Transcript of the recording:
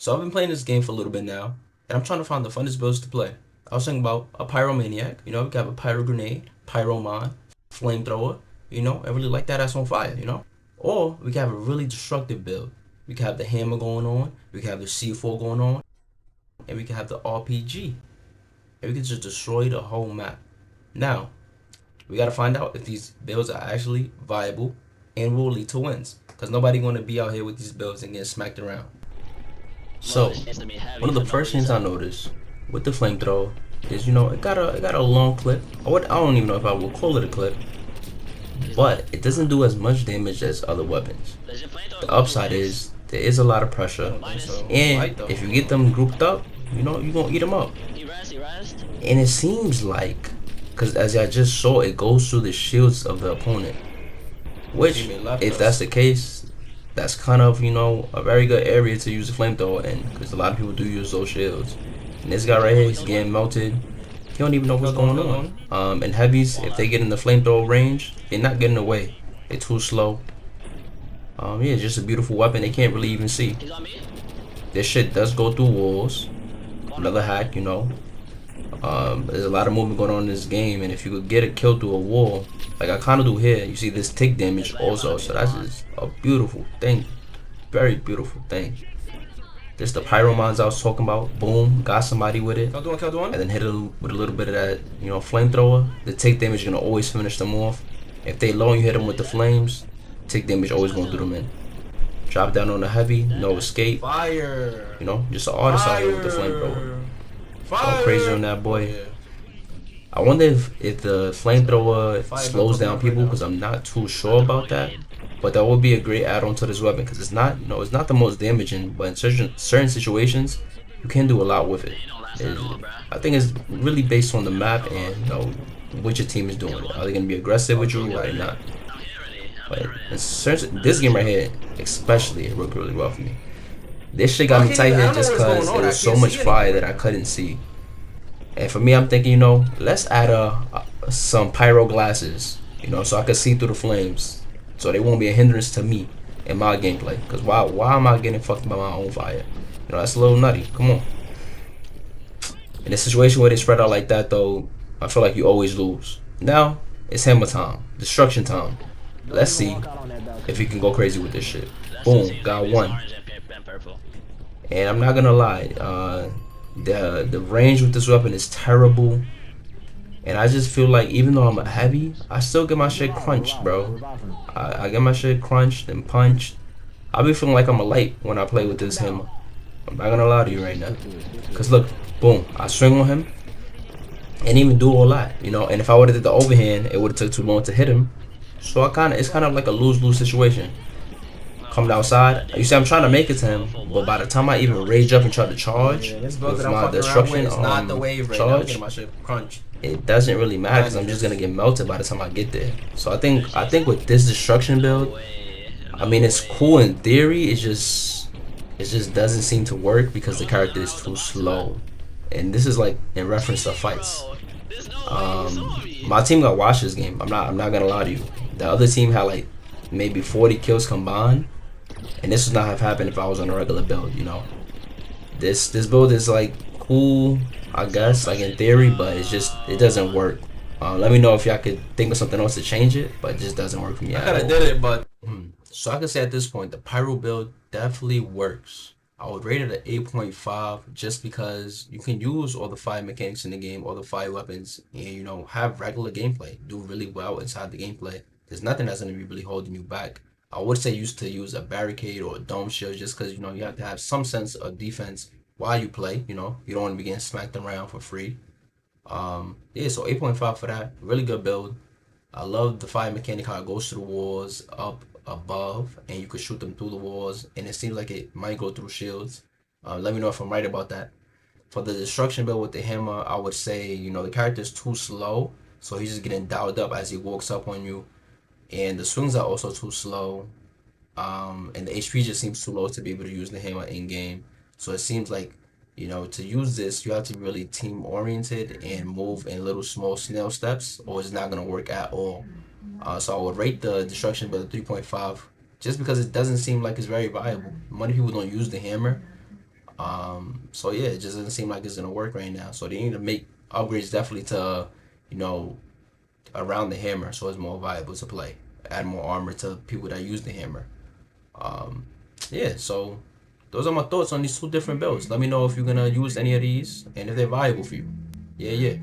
So I've been playing this game for a little bit now, and I'm trying to find the funnest builds to play. I was thinking about a Pyromaniac, we can have a Pyro Grenade, Pyromon, Flamethrower, I really like that ass on fire. Or we can have a really destructive build. We can have the hammer going on, we can have the C4 going on, and we can have the RPG. And we can just destroy the whole map. Now, we gotta find out if these builds are actually viable and will lead to wins. Because nobody gonna be out here with these builds and getting smacked around. So, one of the first things I noticed with the flamethrower is, it got a long clip. I don't even know if I would call it a clip, but it doesn't do as much damage as other weapons. The upside is there is a lot of pressure, and if you get them grouped up, you're gonna eat them up. And it seems like, because as I just saw, it goes through the shields of the opponent. Which, if that's the case, that's kind of, a very good area to use the flamethrower in, because a lot of people do use those shields. And this guy right here, he's getting melted. He don't even know what's going on. And heavies, if they get in the flamethrower range, they're not getting away. They're too slow. Yeah, it's just a beautiful weapon. They can't really even see. This shit does go through walls. Another hack, there's a lot of movement going on in this game, and if you could get a kill through a wall, like I kind of do here, you see this tick damage also, so that's just a beautiful thing. Very beautiful thing. This the pyromons I was talking about. Boom, got somebody with it, and then hit it with a little bit of that, flamethrower. The tick damage is gonna always finish them off. If they low, you hit them with the flames. Tick damage always gonna do them in. Drop down on the heavy, no escape. Fire. Just an artist out here with the flamethrower. Go crazy on that boy. I wonder if the flamethrower slows down people, because I'm not too sure about that. But that would be a great add-on to this weapon, because it's not the most damaging, but in certain situations, you can do a lot with it. I think it's really based on the map and what your team is doing. Are they gonna be aggressive with you or not? But this game right here, especially, it worked really well for me. This shit got me tight here just because there was so much fire that I couldn't see. And for me, I'm thinking, let's add some pyro glasses, so I can see through the flames, so they won't be a hindrance to me in my gameplay. Because why am I getting fucked by my own fire? That's a little nutty. Come on. In a situation where they spread out like that, though, I feel like you always lose. Now, it's hammer time. Destruction time. Let's see if he can go crazy with this shit. Boom. Got one. And I'm not gonna lie, the range with this weapon is terrible. And I just feel like even though I'm a heavy, I still get my shit crunched, bro. I get my shit crunched and punched. I be feeling like I'm a light when I play with this hammer. I'm not gonna lie to you right now. Cause look, boom, I swing on him and even do all that, And if I would've did the overhand, it would've took too long to hit him. So it's kind of like a lose-lose situation. Coming outside, you see, I'm trying to make it to him, but by the time I even rage up and try to charge with my destruction charge, it doesn't really matter because I'm just gonna get melted by the time I get there. So I think with this destruction build, I mean, it's cool in theory. It just doesn't seem to work because the character is too slow. And this is like in reference to fights. My team got washed this game. I'm not gonna lie to you. The other team had like maybe 40 kills combined, and this would not have happened if I was on a regular build. This build is like cool, I guess, like in theory, but it doesn't work. Let me know if y'all could think of something else to change it, but it just doesn't work for me. I kinda did it, but so I can say at this point the pyro build definitely works. I would rate it at 8.5 just because you can use all the fire mechanics in the game, all the fire weapons, and have regular gameplay, do really well inside the gameplay. There's nothing that's gonna be really holding you back. I would say used to use a barricade or a dome shield just because you have to have some sense of defense while you play. You don't want to be getting smacked around for free. Yeah, so 8.5 for that. Really good build. I love the fire mechanic, how it goes through the walls, up above, and you can shoot them through the walls, and it seems like it might go through shields. Let me know if I'm right about that. For the destruction build with the hammer, I would say, the character is too slow, so he's just getting dialed up as he walks up on you. And the swings are also too slow. And the HP just seems too low to be able to use the hammer in game. So it seems like, to use this, you have to be really team oriented and move in little small snail steps, or it's not gonna work at all. So I would rate the destruction build 3.5, just because it doesn't seem like it's very viable. Many people don't use the hammer. So yeah, it just doesn't seem like it's gonna work right now. So they need to make upgrades definitely to, you know, around the hammer so it's more viable to play. Add more armor to people that use the hammer. Um, yeah, so those are my thoughts on these two different builds. Let me know if you're gonna use any of these and if they're viable for you. Yeah, yeah.